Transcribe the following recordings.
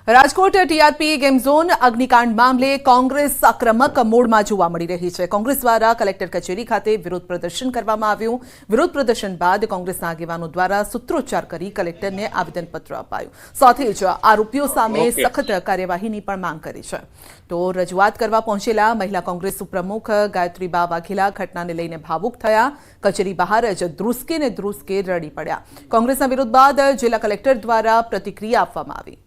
Rajkot TRP game zone અગ્નિકાંડ મામલે કોંગ્રેસ આક્રમક મોડમાં જોવા મળી રહી છે। કોંગ્રેસ દ્વારા કલેક્ટર કચેરી ખાતે વિરોધ પ્રદર્શન કરવામાં આવ્યું। વિરોધ પ્રદર્શન બાદ કોંગ્રેસના આગેવાનો દ્વારા સૂત્રોચ્ચાર કરી કલેક્ટરને આવેદનપત્ર અપાયું। સાથે જ આરોપીઓ સામે સખત કાર્યવાહીની પણ માંગ કરી છે। તો રજૂઆત કરવા પહોંચેલા મહિલા કોંગ્રેસ ઉપપ્રમુખ ગાયત્રીબા વાઘેલા ઘટનાને લઈને ભાવુક થયા। કચેરી બહાર જ ધ્રુસકે રડી પડ્યા। કોંગ્રેસના વિરોધ બાદ જિલ્લા કલેક્ટર દ્વારા પ્રતિક્રિયા આપવામાં આવી।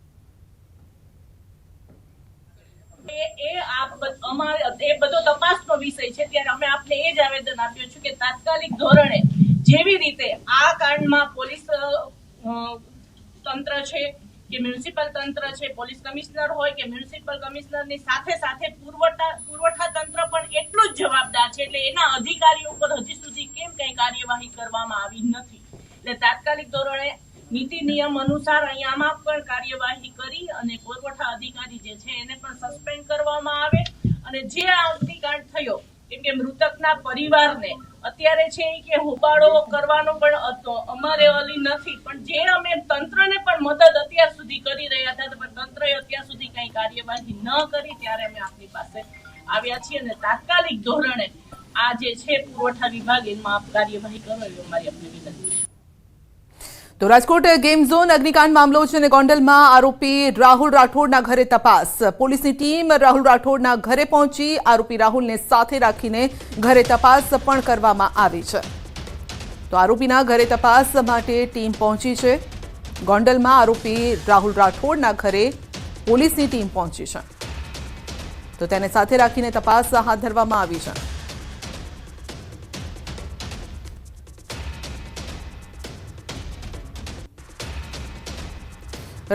બધો તપાસનો વિષય છે ત્યારે અમે આપને એ જ આવેદન આપ્યું છે કે તાત્કાલિક ધોરણે જેવી રીતે આ કાંડમાં પોલીસ તંત્ર છે કે મ્યુનિસિપલ તંત્ર છે, પોલીસ કમિશનર હોય કે મ્યુનિસિપલ કમિશનરની સાથે સાથે પુરવઠા તંત્ર પણ એટલું જ જવાબદાર છે। એટલે એના અધિકારીઓ પર હજી સુધી કેમ કઈ કાર્યવાહી કરવામાં આવી નથી। એટલે તાત્કાલિક ધોરણે નીતિ નિયમ અનુસાર અહીંયામાં પણ કાર્યવાહી કરી અને પુરવઠા અધિકારી જે છે એને પણ સસ્પેન્ડ કરવામાં આવે અને જે આ અગ્નિકાંડ થયો કેમ કે મૃતકના પરિવારને અત્યારે છે કે હોબાળો કરવાનો પણ અમારે અલી નથી, પણ જે અમે તંત્રને પણ મદદ અત્યાર સુધી કરી રહ્યા હતા પણ તંત્રએ અત્યાર સુધી કઈ કાર્યવાહી ન કરી ત્યારે અમે આપની પાસે આવ્યા છીએ અને તાત્કાલિક ધોરણે આ જે છે પુરવઠા વિભાગ એમાં કાર્યવાહી કરો એવી અમારી આપને વિનંતી છે। તો રાજકોટ ગેમ ઝોન અગ્નિકાંડ મામલો છે અને ગોંડલમાં આરોપી રાહુલ રાઠોડના ઘરે તપાસ। પોલીસની ટીમ રાહુલ રાઠોડના ઘરે પહોંચી આરોપી રાહુલને સાથે રાખીને ઘરે તપાસ પણ કરવામાં આવી છે। તો આરોપીના ઘરે તપાસ માટે ટીમ પહોંચી છે। ગોંડલમાં આરોપી રાહુલ રાઠોડના ઘરે પોલીસની ટીમ પહોંચી છે તો તેને સાથે રાખીને તપાસ હાથ ધરવામાં આવી છે।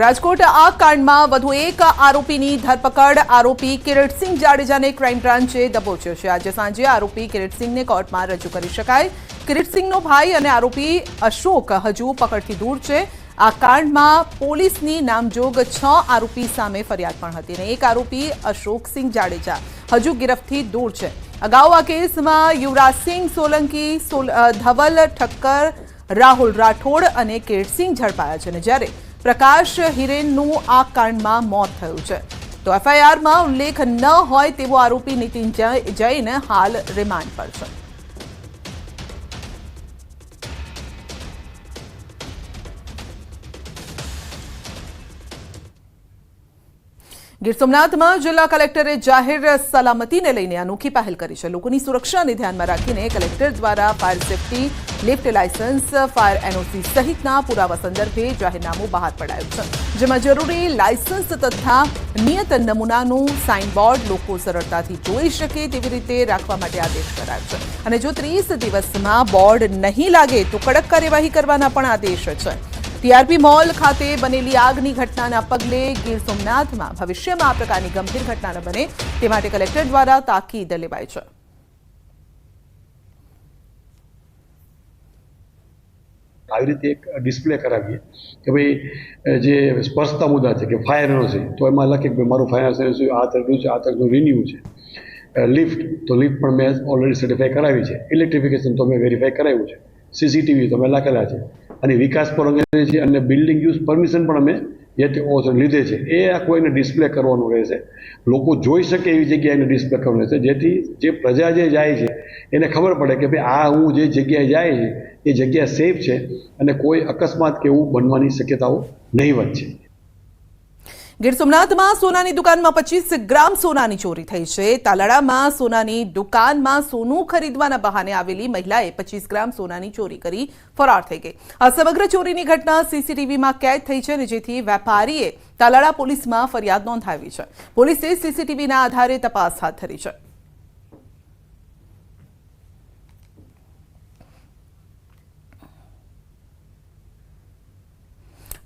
રાજકોટ આગ કાંડમાં વધુ એક આરોપીની ધરપકડ। આરોપી કિરીટસિંહ જાડેજાને ક્રાઇમ બ્રાન્ચે દબોચ્યો છે। આજે સાંજે આરોપી કિરીટસિંહને કોર્ટમાં રજૂ કરી શકાય। કિરીટસિંહનો ભાઈ અને આરોપી અશોક હજુ પકડથી દૂર છે। આ કાંડમાં પોલીસની નામજોગ 6 આરોપી સામે ફરિયાદ પણ હતી અને એક આરોપી અશોકસિંહ જાડેજા હજુ ગિરફથી દૂર છે। અગાઉ આ કેસમાં યુવરાજસિંહ સોલંકી, ધવલ ઠક્કર, રાહુલ રાઠોડ અને કિરીટસિંહ ઝડપાયા છે અને જ્યારે પ્રકાશ હિરેનનું આ કાંડમાં મોત થયું છે। તો એફઆઈઆરમાં ઉલ્લેખ ન હોય તેવો આરોપી નીતિન જૈન હાલ રિમાન્ડ પર છે। ગીર સોમનાથમાં જિલ્લા કલેક્ટરે જાહેર સલામતીને લઈને અનોખી પહેલ કરી છે। લોકોની સુરક્ષાને ધ્યાનમાં રાખીને કલેક્ટર દ્વારા fire safety, lift licence, fire NOC સહિતના પુરાવા સંદર્ભે જાહેરનામું બહાર પડાયું છે, જેમાં જરૂરી લાયસન્સ તથા નિયત નમૂનાનું સાઇનબોર્ડ લોકો સરળતાથી જોઈ શકે તેવી રીતે રાખવા માટે આદેશ કરાયો છે અને જો 30 દિવસમાં બોર્ડ નહીં લાગે તો કડક કાર્યવાહી કરવાના પણ આદેશ છે। ટીઆરપી મોલ ખાતે બનેલી આગની ઘટનાના પગલે ગીર સોમનાથમાં ભવિષ્યમાં આ પ્રકારની ગંભીર ઘટના ન બને તે માટે કલેક્ટર દ્વારા તાકીદ લેવાઈ છે। આવી રીતે એક ડિસ્પ્લે કરાવીએ કે ભાઈ જે સ્પર્શતા મુદ્દા છે કે ફાયર એનઓસી તો એમાં લખે કે મારું ફાયર એનઓસી આ તરફનું છે, આ તરફનું રિન્યુ છે। લિફ્ટ તો લિફ્ટ પણ મેં ઓલરેડી સર્ટિફાઈ કરાવી છે। ઇલેક્ટ્રિફિકેશન તો મેં વેરીફાઈ કરાવ્યું છે। સીસીટીવી તો મેં લખેલા છે અને વિકાસ પર અંગે છે અને બિલ્ડિંગ યુઝ પરમિશન પણ અમે લીધે છે। એ આખું એને ડિસ્પ્લે કરવાનું રહેશે, લોકો જોઈ શકે એવી જગ્યાએ એને ડિસ્પ્લે કરવાનું રહેશે જેથી જે પ્રજા જે જાય છે એને ખબર પડે કે ભાઈ આ હું જે જગ્યાએ જાય છે એ જગ્યા સેફ છે અને કોઈ અકસ્માત કે એવું બનવાની શક્યતાઓ નહીવત છે। ગીર સોમનાથમાં સોનાની દુકાનમાં 25 ગ્રામ સોનાની ચોરી થઈ છે। તાલાળામાં સોનાની દુકાનમાં સોનું ખરીદવાના બહાને આવેલી મહિલાએ 25 ગ્રામ સોનાની ચોરી કરી ફરાર થઈ ગઈ। આ સમગ્ર ચોરીની ઘટના સીસીટીવીમાં કેદ થઈ છે અને જેથી વેપારીએ તાલાળા પોલીસમાં ફરિયાદ નોંધાવી છે। પોલીસે સીસીટીવીના આધારે તપાસ હાથ ધરી છે।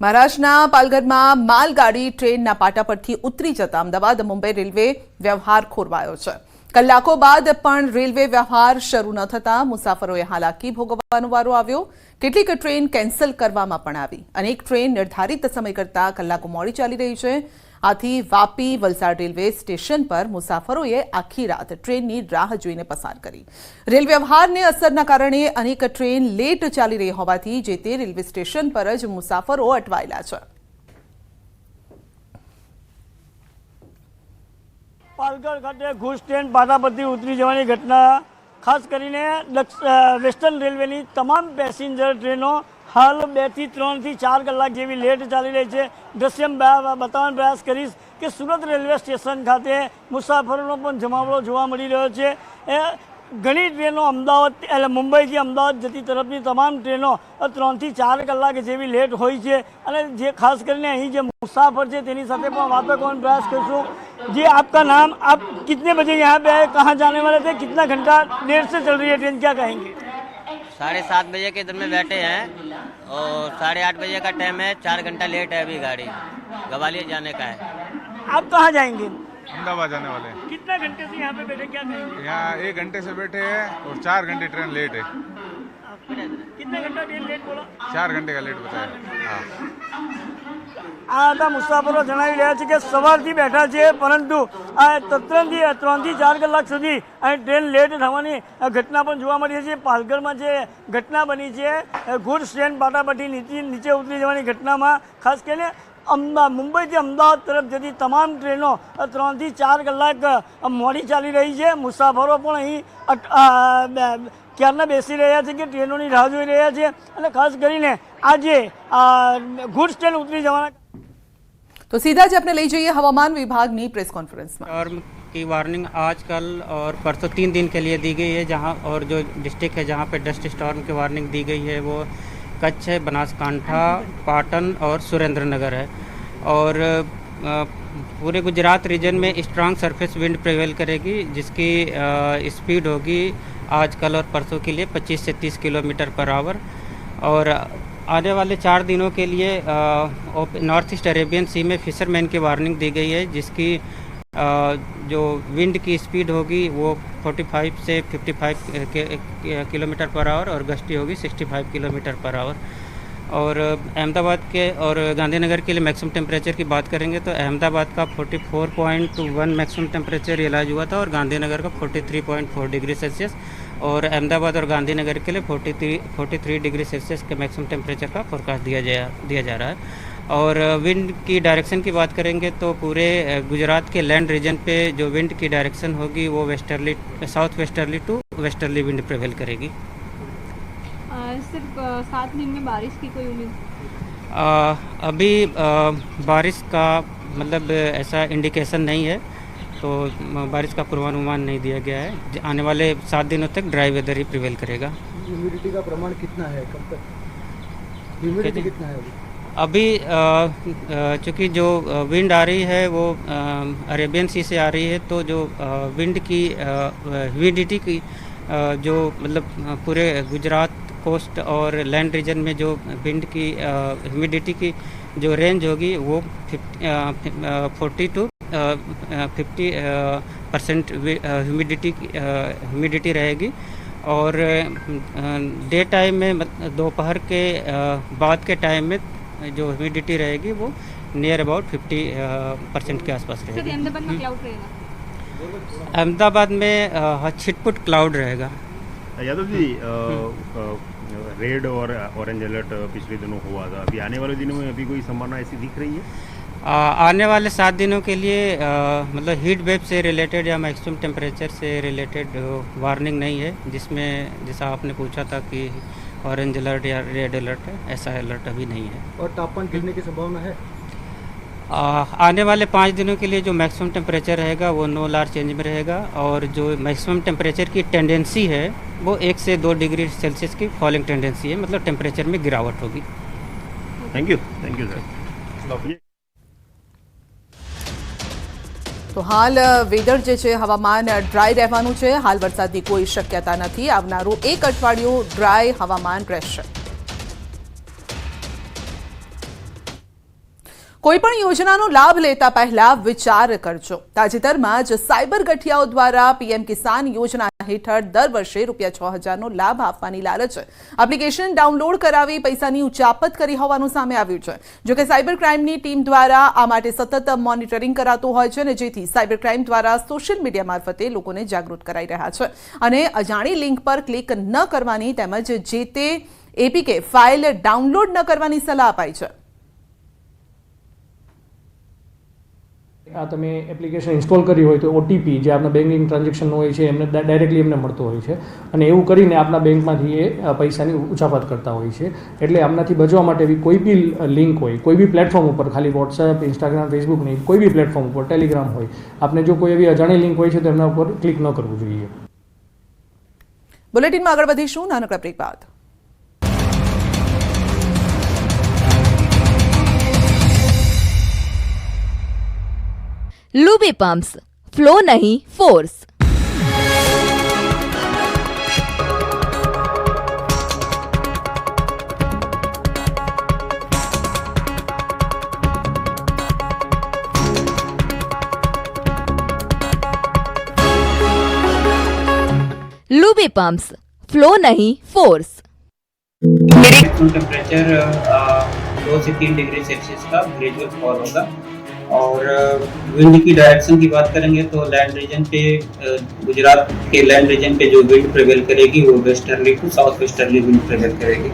મહારાષ્ટ્રના પાલઘરમાં માલગાડી ટ્રેનના પાટા પરથી ઉતરી જતા અમદાવાદ મુંબઈ રેલવે વ્યવહાર ખોરવાયો છે। કલાકો બાદ પણ રેલવે વ્યવહાર શરૂ ન થતા મુસાફરોએ હાલાકી ભોગવવાનો વારો આવ્યો। કેટલીક ટ્રેન કેન્સલ કરવામાં પણ આવી। અનેક ટ્રેન નિર્ધારિત સમય કરતાં કલાકો મોડી ચાલી રહી છે। આથી વાપી વલસાડ રેલવે સ્ટેશન પર મુસાફરોએ આખી રાત ટ્રેનની રાહ જોઈને પસાર કરી। રેલ વ્યવહારને અસરના કારણે અનેક ટ્રેન લેટ ચાલી રહી હોવાથી જે તે રેલવે સ્ટેશન પર જ મુસાફરો અટવાયેલા છે। પાલઘર ખાતે ઘુસ ટ્રેન પાટા પરથી ઉતરી જવાની ઘટના, ખાસ કરીને વેસ્ટર્ન રેલવેની તમામ પેસેન્જર ટ્રેનો હાલ 2 થી 3 થી 4 કલાક જેવી લેટ ચાલી રહી છે. દ્રશ્ય બતાવવાનો પ્રયાસ કરીશ કે સુરત રેલવે સ્ટેશન ખાતે મુસાફરોનો પણ જમાવડો જોવા મળી રહ્યો છે. ઘણી ટ્રેનો અમદાવાદ એટલે મુંબઈથી અમદાવાદ જતી તરફની તમામ ટ્રેનો 3 થી 4 કલાક જેવી લેટ હોય છે. અને જે ખાસ કરીને અહીં જે मुसाफर છે તેની સાથે પણ વાતો કરવાનો प्रयास કરશું. जी आपका नाम, आप कितने बजे यहाँ पे आए, कहाँ जाने वाले थे, कितना घंटा देर से चल रही है ट्रेन, क्या कहेंगे? 7:30 बजे के इधर में बैठे हैं और 8:30 बजे का टाइम है. 4 घंटा लेट है अभी गाड़ी, ग्वालियर जाने का है. आप कहाँ जाएंगे? अहमदाबाद जाने वाले हैं. कितना घंटे से यहाँ पे बैठे, क्या कहेंगे? यहाँ 1 घंटे से बैठे हैं और 4 घंटे ट्रेन लेट है. कितना घंटा ट्रेन लेट बोला? 4 घंटे का लेट बताया. हाँ, આ હતા મુસાફરો જણાવી રહ્યા છે કે સવારથી બેઠા છે, પરંતુ આ તત્રથી 3 થી 4 કલાક સુધી અહીં ટ્રેન લેટ થવાની ઘટના પણ જોવા મળી છે. પાલઘરમાં જે ઘટના બની છે, ગુડ્સ ટ્રેન પાટાપટ્ટી નીચે ઉતરી જવાની ઘટનામાં ખાસ કરીને મુંબઈથી અમદાવાદ તરફ જતી તમામ ટ્રેનો 3 થી 4 કલાક મોડી ચાલી રહી છે. મુસાફરો પણ અહીં ક્યારના બેસી રહ્યા છે કે ટ્રેનોની રાહ જોઈ રહ્યા છે. અને ખાસ કરીને આજે ગુડ્સ ટ્રેન ઉતરી જવાના तो सीधा ज अपने ले जाइए हवामान विभाग की प्रेस कॉन्फ्रेंस में। और की वार्निंग आज कल और परसों 3 दिन के लिए दी गई है, जहां और जो डिस्ट्रिक्ट है जहां पे डस्ट स्टॉर्म की वार्निंग दी गई है वो कच्छ है, बनासकांठा, पाटन और सुरेंद्र नगर है. और पूरे गुजरात रीजन में स्ट्रांग सरफेस विंड प्रिवेल करेगी, जिसकी स्पीड होगी आज कल और परसों के लिए 25 से 30 किलोमीटर पर आवर. और आने वाले 4 दिनों के लिए नॉर्थ ईस्ट अरेबियन सी में फिशरमैन की वार्निंग दी गई है, जिसकी जो विंड की स्पीड होगी वो 45 से 55 किलोमीटर पर आवर और गस्ती होगी 65 किलोमीटर पर आवर. और अहमदाबाद के और गांधीनगर के लिए मैक्सिमम टेम्परेचर की बात करेंगे तो अहमदाबाद का 44.1 मैक्सिमम टेम्परेचर रियलाइज हुआ था और गांधीनगर का 43.4 डिग्री सेल्सियस. और अहमदाबाद और गांधीनगर के लिए 43 डिग्री सेल्सियस के मैक्सिमम टेम्परेचर का फोरकास्ट दिया जा रहा है. और विंड की डायरेक्शन की बात करेंगे तो पूरे गुजरात के लैंड रीजन पे जो विंड की डायरेक्शन होगी वो westerly, south westerly to westerly wind prevail करेगी. सिर्फ 7 दिन में बारिश की कोई उम्मीद? अभी बारिश का मतलब ऐसा इंडिकेशन नहीं है, तो बारिश का पूर्वानुमान नहीं दिया गया है. आने वाले 7 दिनों तक ड्राई वेदर ही प्रिवेल करेगा. ह्यूमिडिटी का प्रमाण कितना है, कब तक ह्यूमिडिटी कितना है अभी? चूँकि जो विंड आ रही है वो अरेबियन सी से आ रही है, तो जो विंड की ह्यूमिडिटी की जो मतलब पूरे गुजरात कोस्ट और लैंड रीजन में जो विंड की ह्यूमिडिटी की जो रेंज होगी वो 40 to 50% ह्यूमिडिटी रहेगी. और डे टाइम में दोपहर के बाद के टाइम में जो ह्यूमिडिटी रहेगी वो नियर अबाउट 50% के आसपास रहेगी. अहमदाबाद में क्लाउड रहेगा? अहमदाबाद में छिटपुट क्लाउड रहेगा. यादव जी, रेड और ऑरेंज अलर्ट पिछले दिनों हुआ था, अभी आने वाले दिनों में अभी कोई संभावना ऐसी दिख रही है? आने वाले 7 दिनों के लिए मतलब हीट वेव से रिलेटेड या मैक्सिमम टेम्परेचर से रिलेटेड वार्निंग नहीं है, जिसमें जैसा आपने पूछा था कि ऑरेंज अलर्ट या रेड अलर्ट है, ऐसा अलर्ट अभी नहीं है. और तापमान गिरने की संभावना है? आने वाले 5 दिनों के लिए जो मैक्सिमम टेम्परेचर रहेगा वो नो लार्ज चेंज में रहेगा. और जो मैक्सिमम टेम्परेचर की टेंडेंसी है वो 1 से 2 डिग्री सेल्सियस की फॉलिंग टेंडेंसी है, मतलब टेम्परेचर में गिरावट होगी. Thank you sir. तो हाल वेदर जे छे हवामान ड्राय रहेवानुं छे. हाल वरसादनी कोई शक्यता નથી. આવનારું 1 અઠવાડિયું ડ્રાય હવામાન રહેશે. કોઈપણ યોજનાનો લાભ લેતા પહેલા વિચાર કરજો. તાજેતરમાં જ સાયબર ગઠિયાઓ દ્વારા પીએમ કિસાન યોજના હેઠળ દર વર્ષે ₹6,000નો લાભ આપવાની લાલચ એપ્લિકેશન ડાઉનલોડ કરાવી પૈસાની ઉચાપત કરી હોવાનું સામે આવ્યું છે. જોકે સાયબર ક્રાઇમની ટીમ દ્વારા આ માટે સતત મોનિટરિંગ કરાતું હોય છે, અને જેથી સાયબર ક્રાઇમ દ્વારા સોશિયલ મીડિયા મારફતે લોકોને જાગૃત કરાઈ રહ્યા છે અને અજાણી લિંક પર ક્લિક ન કરવાની તેમજ જે તે એપીકે ફાઇલ ડાઉનલોડ ન કરવાની સલાહ અપાઈ છે. આ તમે એપ્લિકેશન ઇન્સ્ટોલ કરી હોય તો ઓટીપી જે આપણા બેન્કિંગ ટ્રાન્ઝેક્શનનો હોય છે એમને ડાયરેક્ટલી એમને મળતો હોય છે અને એવું કરીને આપણા બેંકમાંથી એ પૈસાની ઉછાપત કરતા હોય છે. એટલે આમનાથી બચવા માટે એવી કોઈ બી લિંક હોય કોઈ બી પ્લેટફોર્મ ઉપર, ખાલી વોટ્સએપ, ઇન્સ્ટાગ્રામ, ફેસબુક નહીં, કોઈ બી પ્લેટફોર્મ ઉપર, ટેલિગ્રામ હોય, આપને જો કોઈ એવી અજાણી લિંક હોય છે તો એમના ઉપર ક્લિક ન કરવું જોઈએ. બુલેટિનમાં આગળ વધીશું નાનકડા બ્રેક બાદ. लूबी पंप्स, फ्लो नहीं फोर्स. लूबी पंप्स, फ्लो नहीं फोर्स. टेम्परेचर 2 से 3 डिग्री सेल्सियस का ग्रेजुअल फॉल होगा. और विंड की डायरेक्शन की बात करेंगे तो लैंड रीजन पे गुजरात के लैंड रीजन पे जो विंड प्रेवेल करेगी वो westerly to south westerly wind prevail करेगी.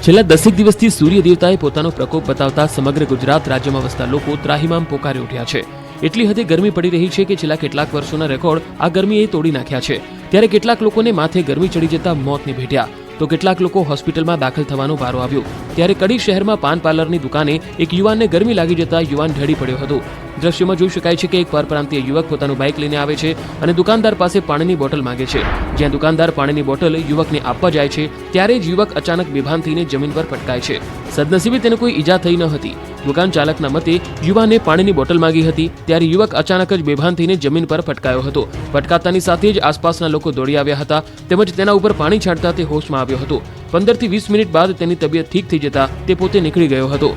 છેલ્લા 10 દિવસથી સૂર્ય દેવતાએ પોતાનો પ્રકોપ બતાવતા સમગ્ર ગુજરાત રાજ્યમાં વસતા લોકો ત્રાહિમામ પોકારી ઉઠ્યા છે. એટલી હદે ગરમી પડી રહી છે કે છેલ્લા કેટલાક વર્ષોના રેકોર્ડ આ ગરમીએ તોડી નાખ્યા છે. ત્યારે કેટલાક લોકોને માથે ગરમી ચડી જતા મોતને ભેટ્યા તો કેટલાક લોકો હોસ્પિટલમાં દાખલ થવાનો વારો આવ્યો. ત્યારે કડી શહેરમાં પાન પાર્લરની દુકાને એક યુવાનને ગરમી લાગી જતા યુવાન ઢળી પડ્યો હતો. દ્રશ્યમાં જોઈ શકાય છે કે એક પરપ્રાંતીય યુવક પોતાનું બાઇક લઈને આવે છે અને દુકાનદાર પાસે પાણીની બોટલ માંગે છે. જ્યાં દુકાનદાર પાણીની બોટલ યુવકને આપવા જાય છે ત્યારે જ યુવક અચાનક બેભાન થઈને જમીન પર પટકાય છે. સદનસીબે તેને કોઈ ઈજા થઈ ન હતી. દુકાન ચાલકના મતે યુવાને પાણીની બોટલ માંગી હતી ત્યારે યુવક અચાનક જ બેભાન થઈને જમીન પર પટકાયો હતો. પટકાતાની સાથે જ આસપાસના લોકો દોડી આવ્યા હતા તેમજ તેના ઉપર પાણી છાંટતા તે હોશમાં આવ્યો હતો. 15 થી 20 મિનિટ બાદ તેની તબિયત ઠીક થઈ જતા તે પોતે નીકળી ગયો હતો.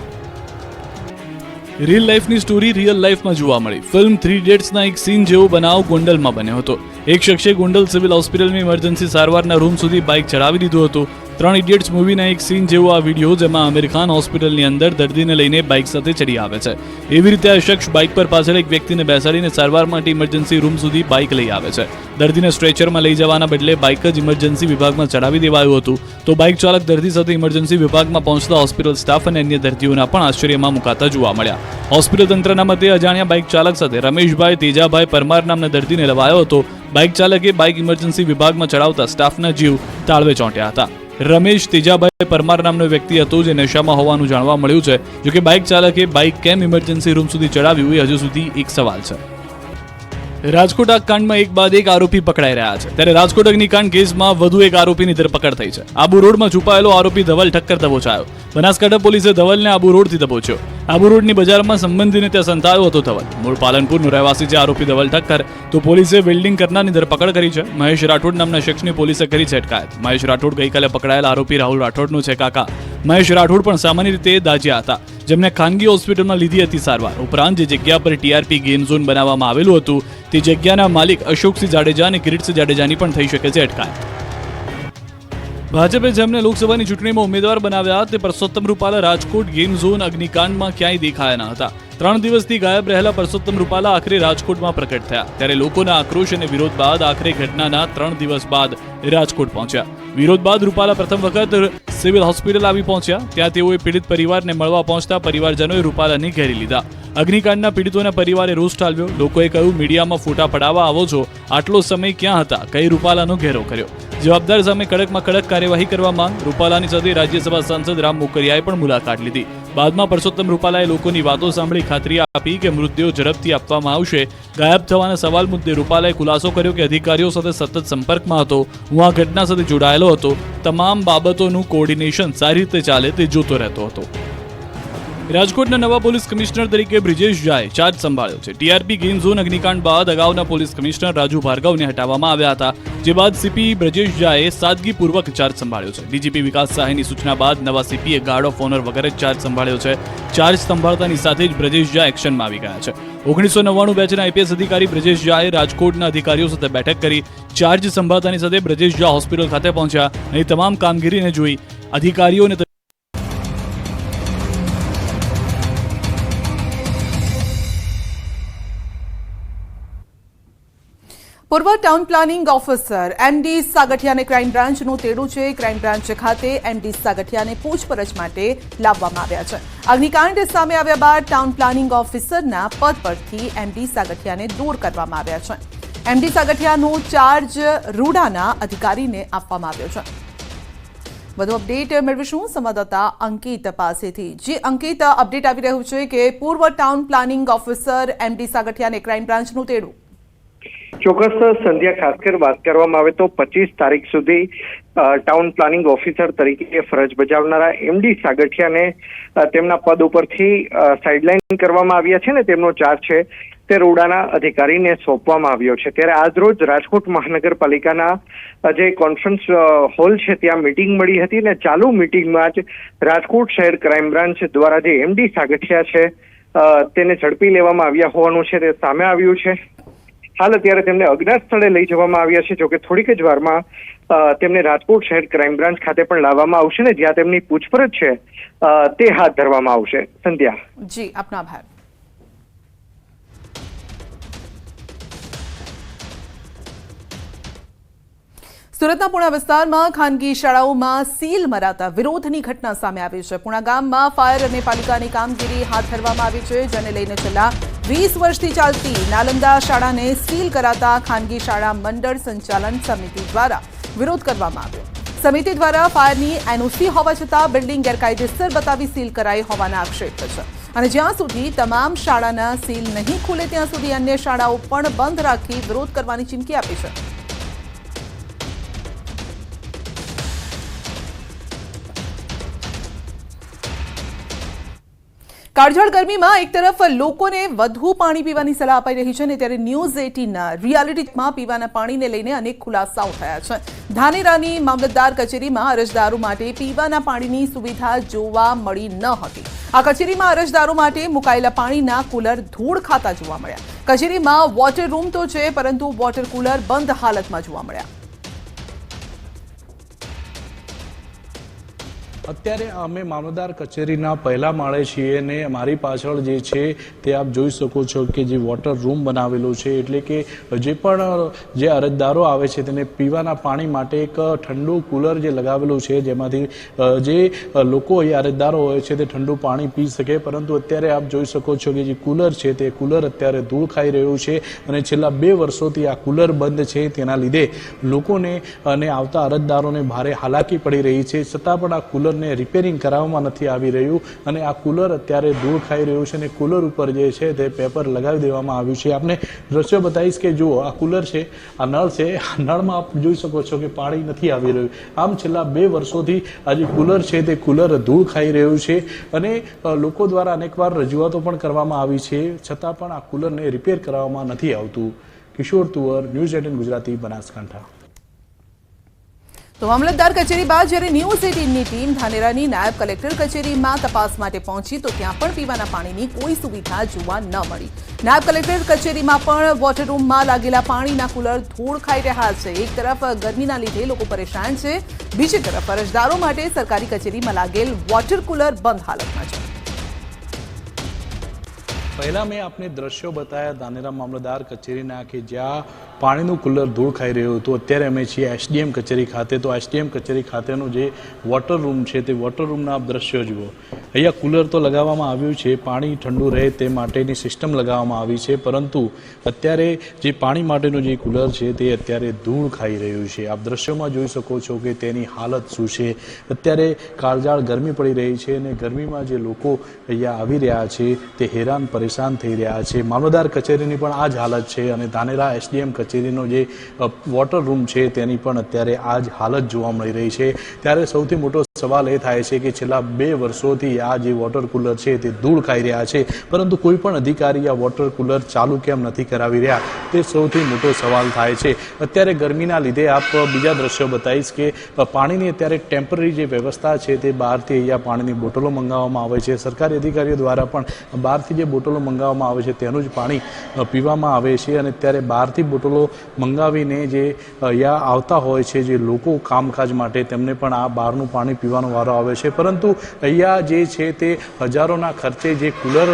રિયલ લાઈફની સ્ટોરી રિયલ લાઈફમાં જોવા મળી. ફિલ્મ 3 ઇડિયટ્સના એક સીન જેવો બનાવ ગોંડલમાં બન્યો હતો. એક શખ્સે ગોંડલ સિવિલ હોસ્પિટલની ઇમરજન્સી સારવારના રૂમ સુધી બાઇક ચડાવી દીધું હતું. 3 ઇડિયટ્સ મૂવીના એક સીન જેવો આ વિડીયો જેમાં આમિર ખાન હોસ્પિટલની અંદર દર્દીને લઈને બાઇક સાથે ચડી આવે છે. એવી રીતે આ શખ્સ બાઇક પર પાછળ એક વ્યક્તિને બેસાડીને સારવાર માટે ઇમરજન્સી રૂમ સુધી બાઇક લઈ આવે છે. દર્દીને સ્ટ્રેચરમાં લઈ જવાના બદલે બાઇક જ ઇમરજન્સી વિભાગમાં ચડાવી દેવાયું હતું. તો બાઇક ચાલક દર્દી સાથે ઇમરજન્સી વિભાગમાં પહોંચતા હોસ્પિટલ સ્ટાફ અને અન્ય દર્દીઓના પણ આશ્ચર્યમાં મુકાતા જોવા મળ્યા. હોસ્પિટલ તંત્રના મતે અજાણ્યા બાઇક ચાલક સાથે રમેશભાઈ તેજાભાઈ પરમાર નામના દર્દીને લવાયો હતો. બાઇક ચાલકે બાઇક ઇમરજન્સી વિભાગમાં ચડાવતા સ્ટાફના જીવ તાળવે ચોંટ્યા હતા. રમેશ તેજાભાઈ પરમાર નામનો વ્યક્તિ હતો જે નશામાં હોવાનું જાણવા મળ્યું છે. જોકે બાઇક ચાલકે બાઇક કેમ ઇમરજન્સી રૂમ સુધી ચડાવ્યું એ હજુ સુધી એક સવાલ છે. રાજકોટ આગકાંડમાં એક બાદ એક આરોપી પકડાઈ રહ્યા છે. ત્યારે રાજકોટ અગ્નિકાંડ કેસમાં વધુ એક આરોપીની ધરપકડ થઈ છે. આબુ રોડમાં છુપાયેલો આરોપી ધવલ ઠક્કર દબોચાયો. બનાસકાંઠા પોલીસે ધવલને આબુ રોડથી દબોચ્યો. આબુ રોડની બજારમાં સંબંધીને ત્યાં સંતાયો હતો ધવલ. મૂળ પાલનપુરનો રહેવાસી છે આરોપી ધવલ ઠક્કર. તો પોલીસે વેલ્ડિંગ કરનારની ધરપકડ કરી છે. મહેશ રાઠોડ નામના શખ્સની પોલીસે કરી છે અટકાયત. મહેશ રાઠોડ ગઈકાલે પકડાયેલા આરોપી રાહુલ રાઠોડનો છે કાકા. મહેશ રાઠોડ પણ સામાન્ય રીતે દાજ્યા હતા જેમને ખાનગી હોસ્પિટલમાં લીધી હતી સારવાર. ઉપરાંત જે જગ્યા પર ટીઆરપી ગેમ ઝોન બનાવવામાં આવેલું હતું તે જગ્યાના માલિક અશોકસિંહ જાડેજા અને કિરીટસિંહ જાડેજાની પણ થઈ શકે છે અટકાયત. ભાજપે જેમને લોકસભાની ચૂંટણીમાં ઉમેદવાર બનાવ્યા તે પરસોત્તમ રૂપાલા રાજકોટ ગેમ ઝોન અગ્નિકાંડમાં ક્યાંય દેખાયા ન હતા. 3 દિવસથી ગાયબ રહેલા પરસોત્તમ રૂપાલા આખરે રાજકોટમાં પ્રકટ થયા. ત્યારે લોકોના આક્રોશ અને વિરોધ બાદ આખરે ઘટનાના 3 દિવસ બાદ રાજકોટ પહોંચ્યા. વિરોધ બાદ રૂપાલા પ્રથમ વખત સિવિલ હોસ્પિટલ આવી પહોંચ્યા. ત્યાં તેઓએ પીડિત પરિવારને મળવા પહોંચતા પરિવારજનોએ રૂપાલાને ઘેરી લીધા. અગ્નિકાંડના પીડિતોના પરિવારે રોષ ઠાલવ્યો. લોકોએ કહ્યું મીડિયામાં ફોટા પડાવવા આવો છો, આટલો સમય ક્યાં હતા, કઈ રૂપાલાનો ઘેરો કર્યો. જવાબદાર સામે કડકમાં કડક કાર્યવાહી કરવા માંગ. રૂપાલાની સાથે રાજ્યસભા સાંસદ રામ મોકરિયાએ પણ મુલાકાત લીધી. બાદમાં પરસોત્તમ રૂપાલાએ લોકોની વાતો સાંભળી ખાતરી આપી કે મૃતદેહો ઝડપથી આપવામાં આવશે. ગાયબ થવાના સવાલ મુદ્દે રૂપાલાએ ખુલાસો કર્યો કે અધિકારીઓ સાથે સતત સંપર્કમાં હતો. હું આ ઘટના સાથે જોડાયેલો હતો. તમામ બાબતોનું કોર્ડિનેશન સારી રીતે ચાલે તે જોતો રહેતો હતો. રાજકોટના નવા પોલીસ કમિશનર તરીકે બ્રિજેશ ઝાએ ચાર્જ સંભાળ્યો છે. ટીઆરપી ગેમ ઝોન અગ્નિકાંડ બાદ અગાઉના પોલીસ કમિશનર રાજુ ભાર્ગવને હટાવવામાં આવ્યા હતા. જે બાદ સીપી બ્રિજેશ ઝાએ સાદગીપૂર્વક ચાર્જ સંભાળ્યો છે. ડીજીપી વિકાસ સહાયની સૂચના બાદ નવા સીપીએ ગાર્ડ ઓફ ઓનર વગર જ ચાર્જ સંભાળ્યો છે. ચાર્જ સંભાળતાની સાથે જ બ્રિજેશ ઝા એક્શનમાં આવી ગયા છે. 1999 બેચના આઈપીએસ અધિકારી બ્રિજેશ ઝાએ રાજકોટના અધિકારીઓ સાથે બેઠક કરી. ચાર્જ સંભાળતાની સાથે બ્રિજેશ ઝા હોસ્પિટલ ખાતે પહોંચ્યા અને તમામ કામગીરીને જોઈ. અધિકારીઓને પૂર્વ ટાઉન પ્લાનિંગ ઓફિસર એમડી સાગઠિયાને ક્રાઇમ બ્રાન્ચનું તેડું છે. ક્રાઇમ બ્રાન્ચ ખાતે એમડી સાગઠિયાને પૂછપરછ માટે લાવવામાં આવ્યા છે. અગ્નિકાંડ સામે આવ્યા બાદ ટાઉન પ્લાનિંગ ઓફિસરના પદ પરથી એમડી સાગઠિયાને દૂર કરવામાં આવ્યા છે. એમડી સાગઠિયાનો ચાર્જ રૂડાના અધિકારીને આપવામાં આવ્યો છે. વધુ અપડેટ મેળવીશું સંવાદદાતા અંકિત પાસેથી. જે અંકિત, અપડેટ આવી રહ્યું છે કે પૂર્વ ટાઉન પ્લાનિંગ ઓફિસર એમડી સાગઠિયાને ક્રાઇમ બ્રાન્ચનું તેડું. ચોક્કસ સંધ્યા, ખાસ કરી વાત કરવામાં આવે તો 25 તારીખ સુધી ટાઉન પ્લાનિંગ ઓફિસર તરીકે ફરજ બજાવનારા એમડી સાગઠિયાને તેમના પદ ઉપરથી સાઇડલાઇન કરવામાં આવ્યા છે ને તેમનો ચાર્જ છે તે રૂડાના અધિકારીને સોંપવામાં આવ્યો છે. ત્યારે આજરોજ રાજકોટ મહાનગરપાલિકાના જે કોન્ફરન્સ હોલ છે ત્યાં મીટિંગ મળી હતી અને ચાલુ મીટિંગમાં જ રાજકોટ શહેર ક્રાઇમ બ્રાન્ચ દ્વારા જે એમડી સાગઠિયા છે તેને ઝડપી લેવામાં આવ્યા હોવાનું છે તે સામે આવ્યું છે. હાલ અત્યારે તેમને અજ્ઞાત સ્થળે લઈ જવામાં આવ્યા છે. જોકે થોડીક જ વારમાં તેમને રાજકોટ શહેર ક્રાઇમ બ્રાન્ચ ખાતે પણ લાવવામાં આવશે ને જ્યાં તેમની પૂછપરછ છે તે હાથ ધરવામાં આવશે. સંધ્યા. જી, આપનો આભાર. સુરતના પુણા વિસ્તારમાં ખાનગી શાળાઓમાં સીલ મરાતા વિરોધની ઘટના સામે આવી છે. પુણા ગામમાં ફાયર અને પાલિકાની કામગીરી હાથ ધરવામાં આવી છે, જેને લઈને છેલ્લા 20 વર્ષથી ચાલતી નાલંદા શાળાને સીલ કરાતા ખાનગી શાળા મંડળ સંચાલન સમિતિ દ્વારા વિરોધ કરવામાં આવ્યો. સમિતિ દ્વારા ફાયરની એનઓસી હોવા છતાં બિલ્ડિંગ ગેરકાયદેસર બતાવી સીલ કરાઈ હોવાના આક્ષેપ છે અને જ્યાં સુધી તમામ શાળાના સીલ નહીં ખુલે ત્યાં સુધી અન્ય શાળાઓ પણ બંધ રાખી વિરોધ કરવાની ચીમકી આપી છે. કાળઝાળ ગરમીમાં એક તરફ લોકોને વધુ પાણી પીવાની સલાહ અપાઈ રહી છે અને ત્યારે ન્યૂઝ 18ના રિયાલિટીમાં પીવાના પાણીને લઈને અનેક ખુલાસાઓ થયા છે. ધાનેરાની મામલતદાર કચેરીમાં અરજદારો માટે પીવાના પાણીની સુવિધા જોવા મળી ન હતી. આ કચેરીમાં અરજદારો માટે મુકાયેલા પાણીના કુલર ધૂળ ખાતા જોવા મળ્યા. કચેરીમાં વોટર રૂમ તો છે, પરંતુ વોટર કુલર બંધ હાલતમાં જોવા મળ્યા. અત્યારે અમે મામલતદાર કચેરીના પહેલા માળે છીએ અને મારી પાછળ જે છે તે આપ જોઈ શકો છો કે જે વોટર રૂમ બનાવેલો છે, એટલે કે જે પણ જે અરજદારો આવે છે તેને પીવાના પાણી માટે એક ઠંડુ કુલર જે લગાવેલું છે જેમાંથી જે લોકો એ અરજદારો હોય છે તે ઠંડુ પાણી પી શકે. પરંતુ અત્યારે આપ જોઈ શકો છો કે જે કુલર છે તે કુલર અત્યારે ધૂળ ખાઈ રહ્યું છે અને છેલ્લા 2 વર્ષોથી આ કુલર બંધ છે. તેના લીધે લોકોને અને આવતા અરજદારોને ભારે હાલાકી પડી રહી છે. છતાં પણ આ કુલર રિપેરિંગ કરાવવામાં નથી આવી રહ્યું અને આ કુલર અત્યારે ધૂળ ખાઈ રહ્યું છે અને કુલર ઉપર જે છે તે પેપર લગાવી દેવામાં આવ્યું છે. આપને દ્રશ્યો બતાવીશ કે જુઓ, આ કુલર છે, આ નળ છે, આ નળમાં આપ જોઈ શકો છો કે પાણી નથી આવી રહ્યું. આમ છેલ્લા 2 વર્ષોથી આ જે કુલર છે તે કુલર ધૂળ ખાઈ રહ્યું છે અને લોકો દ્વારા અનેકવાર રજૂઆતો પણ કરવામાં આવી છે, છતાં પણ આ કુલરને રિપેર કરાવવામાં નથી આવતું. કિશોર તુવર, ન્યૂઝ 18 ગુજરાતી, બનાસકાંઠા. તો મામલતદાર કચેરી બાદ જ્યારે ન્યૂઝ 18ની ટીમ ધાનેરાની નાયબ કલેક્ટર કચેરીમાં તપાસ માટે પહોંચી તો ત્યાં પણ પીવાના પાણીની કોઈ સુવિધા જોવા ન મળી. નાયબ કલેક્ટર કચેરીમાં પણ વોટર રૂમમાં લાગેલા પાણીના કુલર ધૂળ ખાઈ રહ્યા છે. એક તરફ ગરમીના લીધે લોકો પરેશાન છે, બીજી તરફ અરજદારો માટે સરકારી કચેરીમાં લાગેલ વોટર કુલર બંધ હાલતમાં છે. પહેલા મેં આપને દ્રશ્યો બતાવ્યા ધાનેરા મામલતદાર કચેરીના કે જ્યાં પાણીનું કુલર ધૂળ ખાઈ રહ્યું હતું. અત્યારે અમે છીએ એસડીએમ કચેરી ખાતે. તો એસડીએમ કચેરી ખાતેનું જે વોટર રૂમ છે તે વોટર રૂમના આપ દ્રશ્યો જુઓ. અહીંયા કુલર તો લગાવવામાં આવ્યું છે, પાણી ઠંડુ રહે તે માટેની સિસ્ટમ લગાવવામાં આવી છે, પરંતુ અત્યારે જે પાણી માટેનું જે કુલર છે તે અત્યારે ધૂળ ખાઈ રહ્યું છે. આપ દ્રશ્યોમાં જોઈ શકો છો કે તેની હાલત શું છે. અત્યારે કાળઝાળ ગરમી પડી રહી છે અને ગરમીમાં જે લોકો અહીંયા આવી રહ્યા છે તે હેરાન પરેશાન થઈ રહ્યા છે. મામલતદાર કચેરીની પણ આ જ હાલત છે અને ધાનેરા એસડીએમ કચેરીનો જે વોટર રૂમ છે તેની પણ અત્યારે આ જ હાલત જોવા મળી રહી છે. ત્યારે સૌથી મોટો સવાલ એ થાય છે કે છેલ્લા 2 વર્ષોથી આ જે વોટર કુલર છે તે ધૂળ ખાઈ રહ્યા છે, પરંતુ કોઈ પણ અધિકારી આ વોટર કુલર ચાલુ કેમ નથી કરાવી રહ્યા, તે સૌથી મોટો સવાલ થાય છે. અત્યારે ગરમીના લીધે આપ બીજા દ્રશ્યો બતાવીશ કે પાણીની અત્યારે ટેમ્પરરી જે વ્યવસ્થા છે તે બહારથી અહીંયા પાણીની બોટલો મંગાવવામાં આવે છે. સરકારી અધિકારીઓ દ્વારા પણ બહારથી જે બોટલો મંગાવવામાં આવે છે તેનું જ પાણી પીવામાં આવે છે અને ત્યારે બહારથી બોટલો મંગાવીને જે અહીંયા આવતા હોય છે જે લોકો કામકાજ માટે, તેમને પણ આ બહારનું પાણી પીવા પીવાનો વારો આવે છે, પરંતુ અહીંયા જે છે તે હજારોના ખર્ચે જે કુલર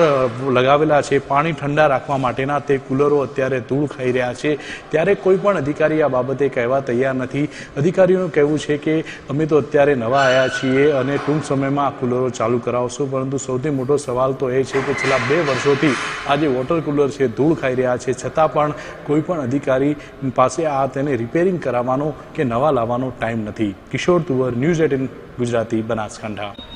લગાવેલા છે પાણી ઠંડા રાખવા માટેના, તે કુલરો અત્યારે ધૂળ ખાઈ રહ્યા છે. ત્યારે કોઈ પણ અધિકારી આ બાબતે કહેવા તૈયાર નથી. અધિકારીઓનું કહેવું છે કે અમે તો અત્યારે નવા આવ્યા છીએ અને ટૂંક સમયમાં આ કુલરો ચાલુ કરાવશું, પરંતુ સૌથી મોટો સવાલ તો એ છે કે છેલ્લા 2 વર્ષોથી આ જે વોટર કુલર છે ધૂળ ખાઈ રહ્યા છે, છતાં પણ કોઈ પણ અધિકારી પાસે આ તેને રિપેરિંગ કરાવવાનો કે નવા લાવવાનો ટાઈમ નથી. કિશોર તુવર, ન્યૂઝ 18 ગુજરાતી, બનાસકાંઠા.